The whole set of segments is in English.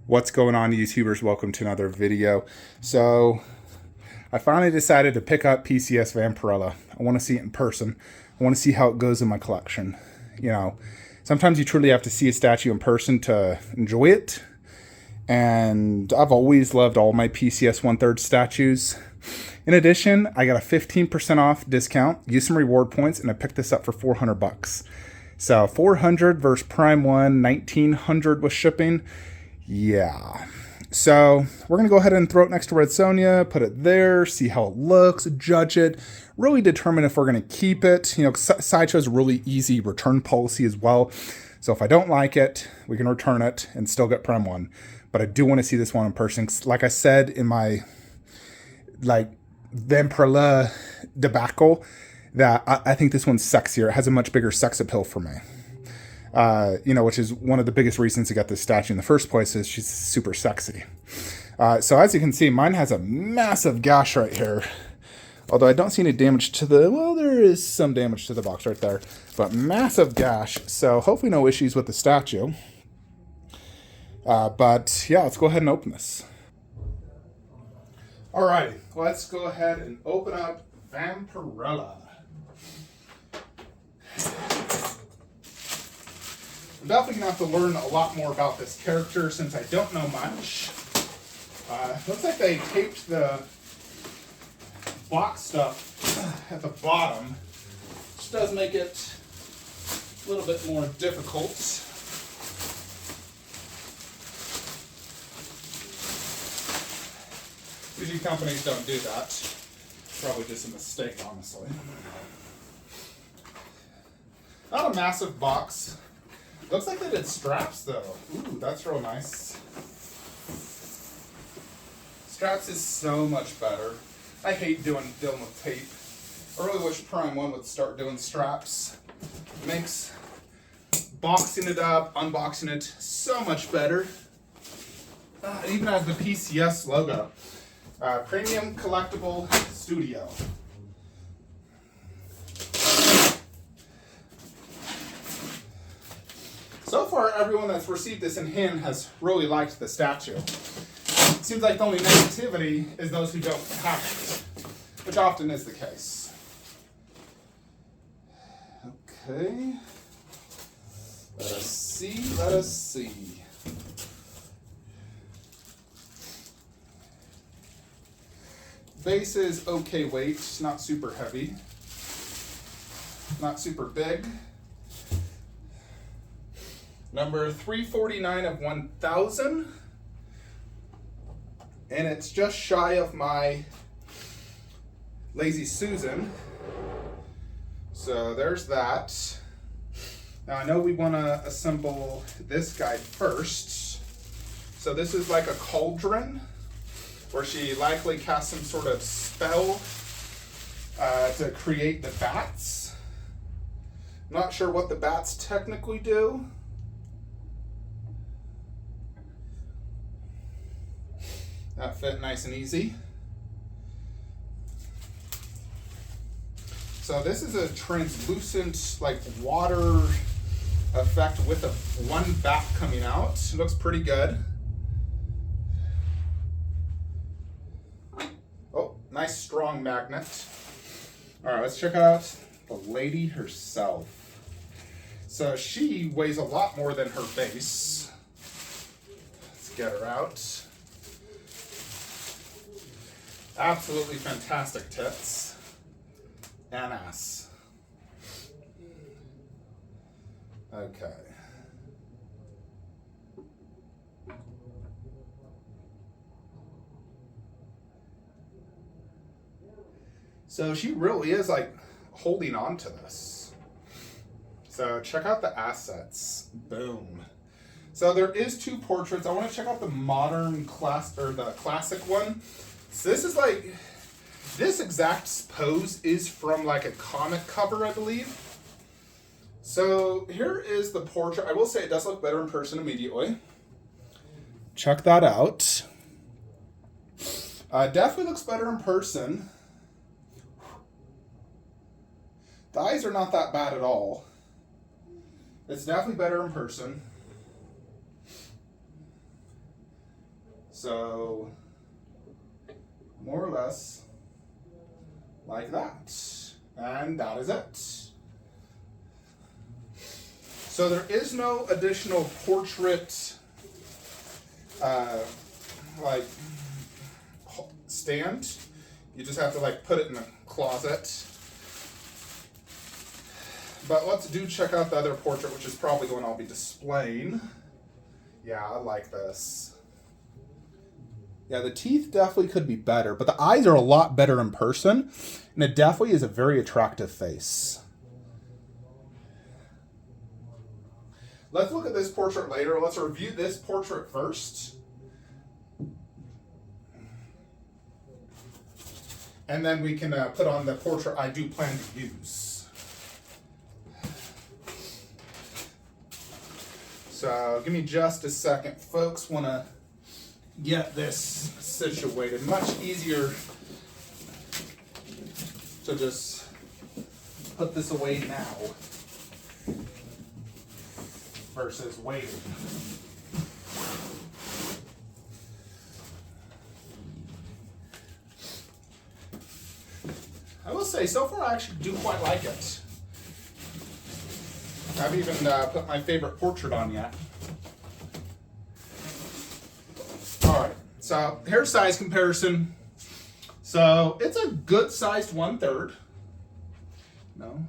What's going on, YouTubers? Welcome to another video. So I finally decided to pick up PCS Vampirella. I want to see it in person. I want to see how it goes in my collection. You know, sometimes you truly have to see a statue in person to enjoy it. And I've always loved all my PCS 1/3 statues. In addition, I got a 15% off discount, used some reward points, and I picked this up for 400 bucks. So 400 versus Prime 1, 1900 with shipping. Yeah. So we're going to go ahead and throw it next to Red Sonja, put it there, see how it looks, judge it, really determine if we're going to keep it. You know, Sideshow has a really easy return policy as well. So if I don't like it, we can return it and still get Prime 1. But I do want to see this one in person. Like I said in my Vampirella debacle, that I think this one's sexier. It has a much bigger sex appeal for me. Which is one of the biggest reasons to get this statue in the first place, is she's super sexy. So as you can see, mine has a massive gash right here. Although I don't see any damage to there is some damage to the box right there. But massive gash, so hopefully no issues with the statue. But yeah, let's go ahead and open this. Alrighty, let's go ahead and open up Vampirella. I'm definitely going to have to learn a lot more about this character since I don't know much. Looks like they taped the box stuff at the bottom, which does make it a little bit more difficult. Usually companies don't do that. Probably just a mistake, honestly. Not a massive box. Looks like they did straps, though. Ooh, that's real nice. Straps is so much better. I hate dealing with tape. I really wish Prime 1 would start doing straps. It makes boxing it up, unboxing it so much better. It even has the PCS logo. Premium Collectible Studio. So far, everyone that's received this in hand has really liked the statue. It seems like the only negativity is those who don't have it, which often is the case. Okay. Let us see. Base is okay weight, not super heavy, not super big. Number 349 of 1,000. And it's just shy of my Lazy Susan. So there's that. Now I know we want to assemble this guy first. So this is like a cauldron, where she likely casts some sort of spell to create the bats. I'm not sure what the bats technically do. That fit nice and easy. So this is a translucent, like, water effect with one bat coming out. It looks pretty good. Oh, nice strong magnet. All right, let's check out the lady herself. So she weighs a lot more than her base. Let's get her out. Absolutely fantastic tits and ass. Okay. So she really is like holding on to this. So check out the assets. Boom. So there is two portraits. I want to check out the modern class, or the classic one. So this is like, this exact pose is from like a comic cover, I believe. So here is the portrait. I will say it does look better in person immediately. Check that out. Definitely looks better in person. The eyes are not that bad at all. It's definitely better in person. So, more or less like that. And that is it. So there is no additional portrait like stand. You just have to like put it in the closet. But let's check out the other portrait, which is probably the one I'll be displaying. Yeah, I like this. Yeah, the teeth definitely could be better, but the eyes are a lot better in person, and it definitely is a very attractive face. Let's look at this portrait later. Let's review this portrait first. And then we can put on the portrait I do plan to use. So give me just a second. Folks want to get this situated. Much easier to just put this away now versus waiting. I will say, so far I actually do quite like it. I haven't even put my favorite portrait on yet. Alright, so hair size comparison. So it's a good sized 1/3. No.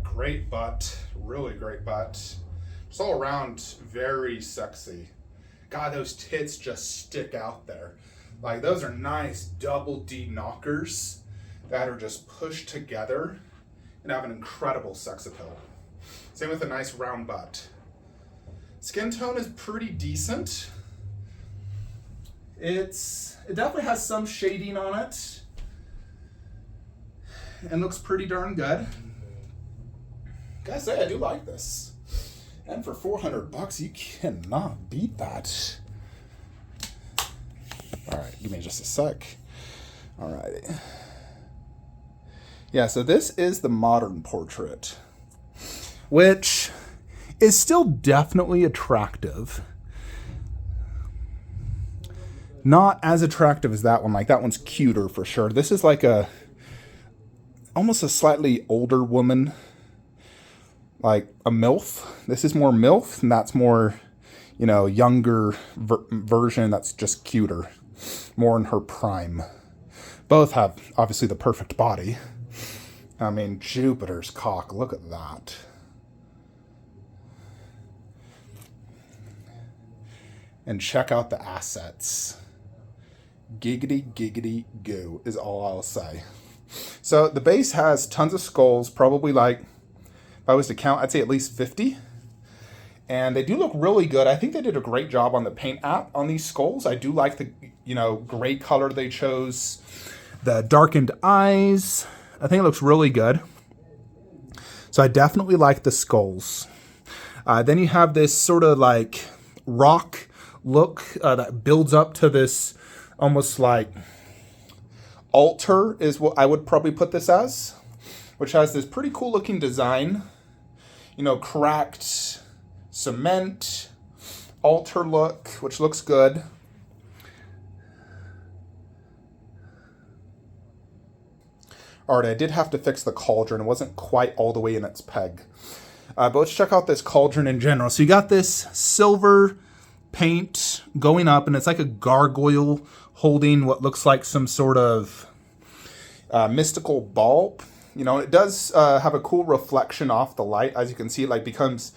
Great butt, really great butt. Just all around very sexy. God, those tits just stick out there. Like, those are nice double D knockers that are just pushed together and have an incredible sex appeal. Same with a nice round butt. Skin tone is pretty decent. It definitely has some shading on it and looks pretty darn good. Gotta say, I do like this. And for $400, you cannot beat that. All right, give me just a sec. All righty. Yeah, so this is the modern portrait, which is still definitely attractive. Not as attractive as that one. Like, that one's cuter for sure. This is like almost a slightly older woman. Like a MILF. This is more MILF, and that's more, younger version that's just cuter. More in her prime. Both have, obviously, the perfect body. I mean, Jupiter's cock. Look at that. And check out the assets. Giggity, giggity, goo is all I'll say. So the base has tons of skulls, probably like, if I was to count, I'd say at least 50. And they do look really good. I think they did a great job on the paint app on these skulls. I do like the, gray color they chose. The darkened eyes. I think it looks really good. So I definitely like the skulls. Then you have this sort of like rock look that builds up to this almost like altar is what I would probably put this as. Which has this pretty cool looking design. Cracked cement, altar look, which looks good. All right, I did have to fix the cauldron. It wasn't quite all the way in its peg. But let's check out this cauldron in general. So you got this silver paint going up, and it's like a gargoyle holding what looks like some sort of mystical ball. It does have a cool reflection off the light. As you can see, it like becomes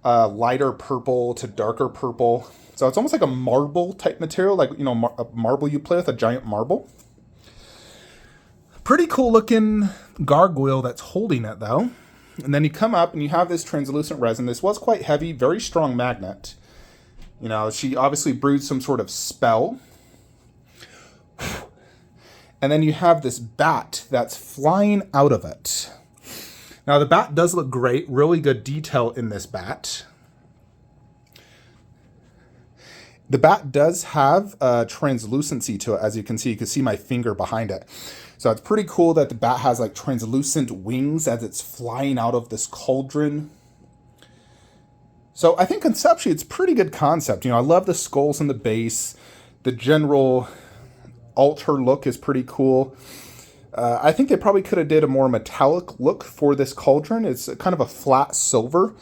lighter purple to darker purple. So it's almost like a marble type material, like, a marble you play with, a giant marble. Pretty cool looking gargoyle that's holding it though. And then you come up and you have this translucent resin. This was quite heavy, very strong magnet. She obviously brewed some sort of spell. And then you have this bat that's flying out of it. Now the bat does look great. Really good detail in this bat. The bat does have translucency to it. As you can see my finger behind it. So it's pretty cool that the bat has like translucent wings as it's flying out of this cauldron. So I think conceptually it's pretty good concept. You know, I love the skulls and the base. The general altar look is pretty cool. I think they probably could have did a more metallic look for this cauldron. It's kind of a flat silver.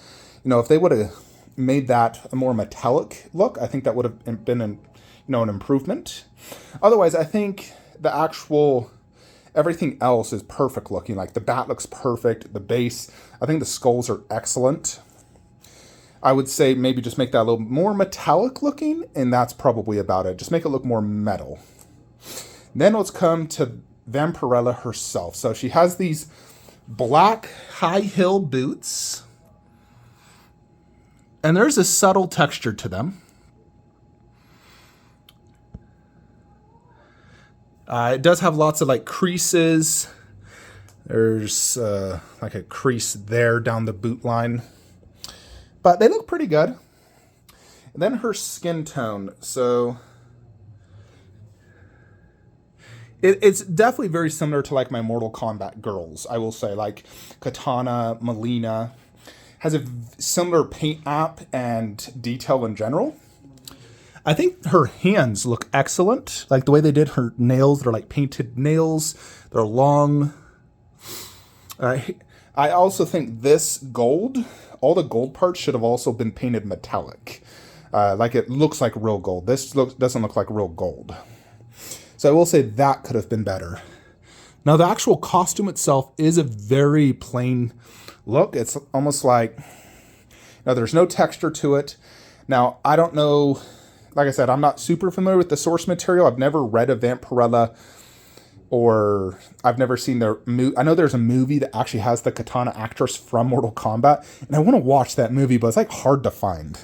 You know, if they would have made that a more metallic look, I think that would have been an improvement. Otherwise, I think the actual everything else is perfect looking. Like the bat looks perfect. The base, I think the skulls are excellent. I would say maybe just make that a little more metallic looking, and that's probably about it. Just make it look more metal. Then let's come to Vampirella herself. So she has these black high heel boots, and there's a subtle texture to them. It does have lots of like creases. There's like a crease there down the boot line. But they look pretty good. And then her skin tone. So it's definitely very similar to like my Mortal Kombat girls. I will say like Katana, Melina. Has a similar paint app and detail in general. I think her hands look excellent. Like the way they did her nails. They're like painted nails. They're long. I also think this gold, all the gold parts should have also been painted metallic. Like it looks like real gold. This doesn't look like real gold. So I will say that could have been better. Now the actual costume itself is a very plain look. It's almost like, there's no texture to it. Now, I don't know, like I said, I'm not super familiar with the source material. I've never read a Vampirella, or I've never seen their movie. I know there's a movie that actually has the Katana actress from Mortal Kombat, and I want to watch that movie, but it's like hard to find.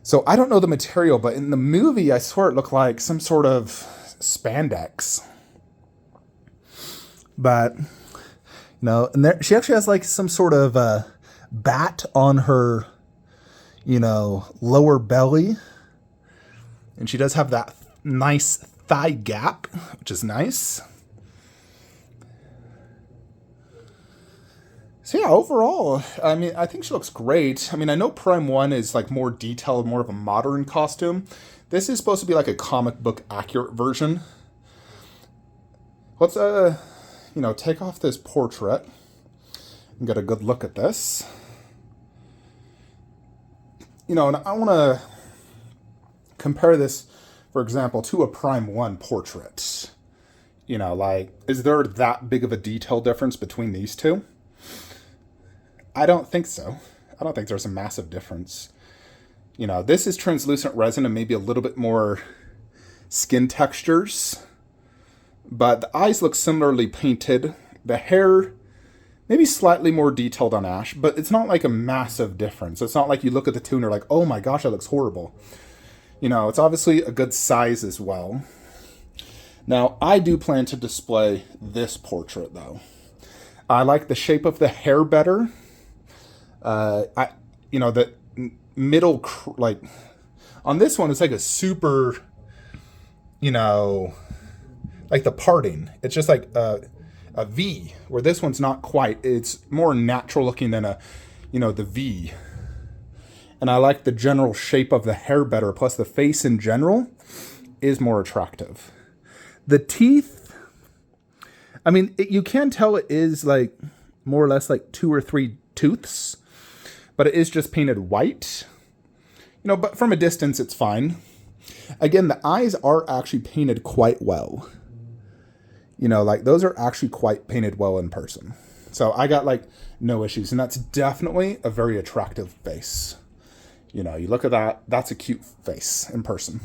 So I don't know the material, but in the movie, I swear it looked like some sort of spandex. But, and there, she actually has like some sort of bat on her, lower belly. And she does have that nice thigh gap, which is nice. So yeah, overall, I mean, I think she looks great. I mean, I know Prime 1 is like more detailed, more of a modern costume. This is supposed to be like a comic book accurate version. Let's, take off this portrait and get a good look at this. And I want to compare this, for example, to a Prime 1 portrait. Is there that big of a detail difference between these two? I don't think so. I don't think there's a massive difference. This is translucent resin and maybe a little bit more skin textures. But the eyes look similarly painted. The hair, maybe slightly more detailed on Ash, but it's not like a massive difference. It's not like you look at the two and you're like, oh my gosh, that looks horrible. It's obviously a good size as well. Now, I do plan to display this portrait, though. I like the shape of the hair better. The middle, like, on this one, it's like a super, like the parting. It's just like a V, where this one's not quite. It's more natural looking than the V. And I like the general shape of the hair better, plus the face in general is more attractive. The teeth, I mean, you can tell it is like more or less like 2 or 3 tooths, but it is just painted white. But from a distance, it's fine. Again, the eyes are actually painted quite well. Like those are actually quite painted well in person. So I got like no issues, and that's definitely a very attractive face. You look at that, that's a cute face in person.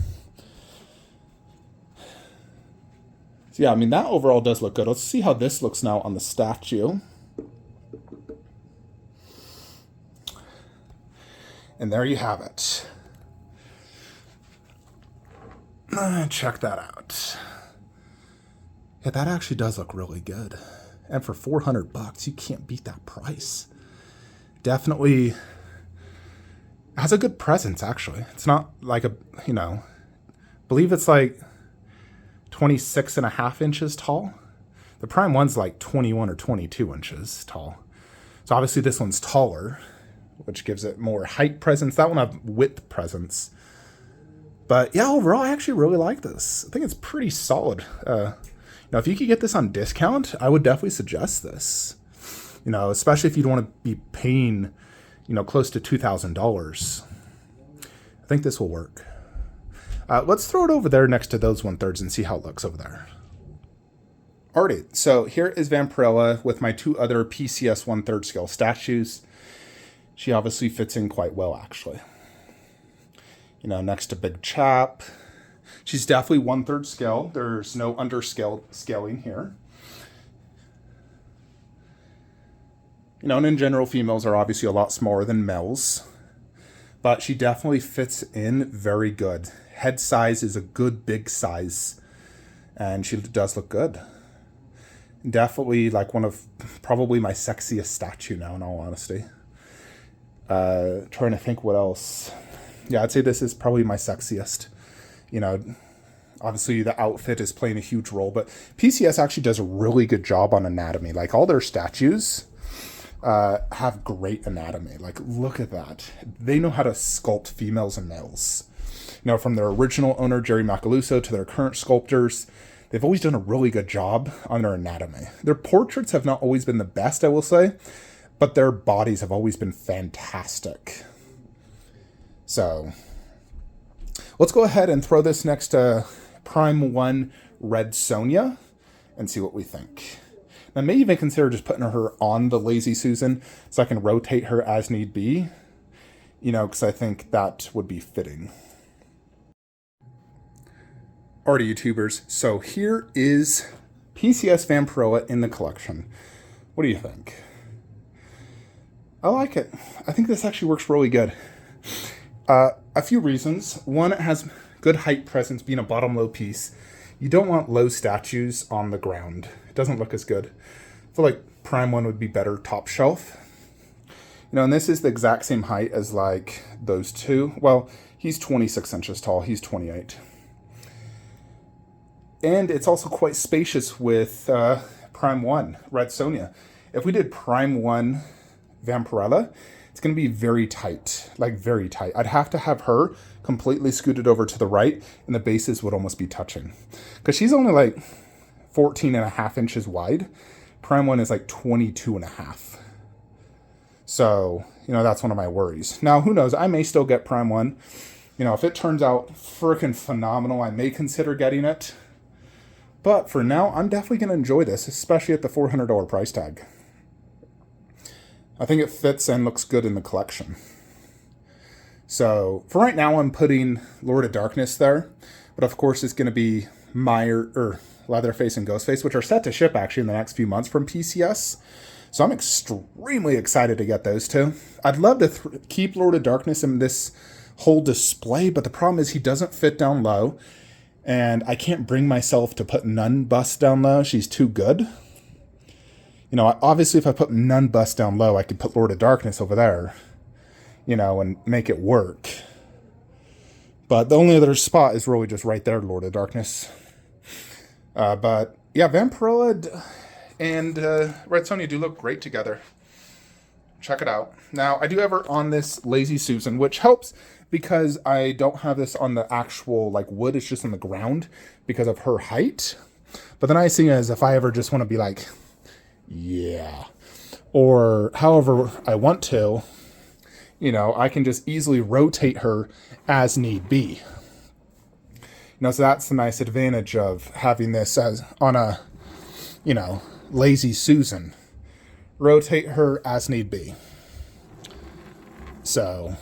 So yeah, I mean, that overall does look good. Let's see how this looks now on the statue. And there you have it. Check that out. Yeah, that actually does look really good. And for $400, you can't beat that price. Definitely has a good presence, actually. It's not like I believe it's like 26.5 inches tall. The Prime 1's like 21 or 22 inches tall. So obviously this one's taller, which gives it more height presence. That one have width presence. But yeah, overall, I actually really like this. I think it's pretty solid. Now, if you could get this on discount, I would definitely suggest this. Especially if you don't want to be paying, close to $2,000. I think this will work. Let's throw it over there next to those 1/3 and see how it looks over there. Alrighty, so here is Vampirella with my 2 other PCS 1/3 scale statues. She obviously fits in quite well, actually. Next to Big Chap. She's definitely 1/3 scale. There's no scaling here. And in general, females are obviously a lot smaller than males. But she definitely fits in very good. Head size is a good big size. And she does look good. Definitely like one of probably my sexiest statue now, in all honesty. Trying to think what else. Yeah, I'd say this is probably my sexiest. Obviously the outfit is playing a huge role, but PCS actually does a really good job on anatomy. Like all their statues have great anatomy. Like look at that. They know how to sculpt females and males. From their original owner, Jerry Macaluso, to their current sculptors, they've always done a really good job on their anatomy. Their portraits have not always been the best, I will say, but their bodies have always been fantastic. So let's go ahead and throw this next to Prime 1 Red Sonja and see what we think. I may even consider just putting her on the Lazy Susan so I can rotate her as need be, because I think that would be fitting. Alrighty, YouTubers, so here is PCS Vampirella in the collection. What do you think? I like it. I think this actually works really good. A few reasons. One, it has good height presence, being a bottom-low piece. You don't want low statues on the ground. It doesn't look as good. I feel like Prime 1 would be better top shelf. And this is the exact same height as like those two. Well, he's 26 inches tall. He's 28. And it's also quite spacious with Prime 1 Red Sonja. If we did Prime 1 Vampirella, it's going to be very tight, like very tight. I'd have to have her completely scooted over to the right, and the bases would almost be touching. Because she's only like 14.5 inches wide. Prime 1 is like 22.5. So, that's one of my worries. Now, who knows? I may still get Prime 1. If it turns out freaking phenomenal, I may consider getting it. But for now, I'm definitely going to enjoy this, especially at the $400 price tag. I think it fits and looks good in the collection. So for right now, I'm putting Lord of Darkness there. But of course, it's going to be Leatherface and Ghostface, which are set to ship actually in the next few months from PCS. So I'm extremely excited to get those two. I'd love to keep Lord of Darkness in this whole display, but the problem is he doesn't fit down low. And I can't bring myself to put Nun Bust down low. She's too good. Obviously if I put Nun Bust down low, I could put Lord of Darkness over there, and make it work. But the only other spot is really just right there, Lord of Darkness. But yeah, Vampirella and Red Sonja do look great together. Check it out. Now, I do have her on this Lazy Susan, which helps because I don't have this on the actual wood. It's just on the ground because of her height. But the nice thing is if I ever just want to be like, yeah, or however I want to, I can just easily rotate her as need be. So that's the nice advantage of having this as on a, Lazy Susan. Rotate her as need be. So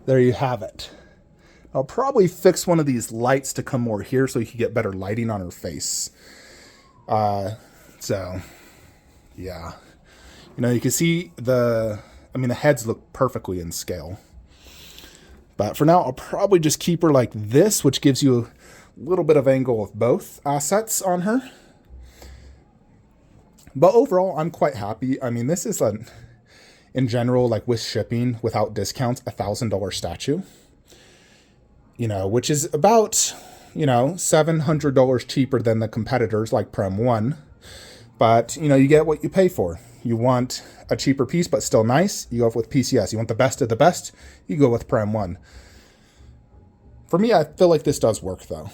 there you have it. I'll probably fix one of these lights to come more here so you can get better lighting on her face. So yeah, you can see the heads look perfectly in scale. But for now, I'll probably just keep her like this, which gives you a little bit of angle of both assets on her. But overall, I'm quite happy. This is in general, with shipping, without discounts, $1,000 statue. Which is about, $700 cheaper than the competitors like Prem 1. But, you get what you pay for. You want a cheaper piece but still nice, you go with PCS. You want the best of the best, you go with Prime 1. For me, I feel like this does work though.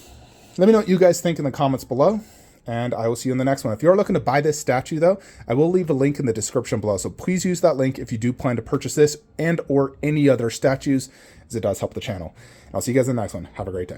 Let me know what you guys think in the comments below, and I will see you in the next one. If you're looking to buy this statue though, I will leave a link in the description below, so please use that link if you do plan to purchase this and or any other statues, as it does help the channel. I'll see you guys in the next one. Have a great day.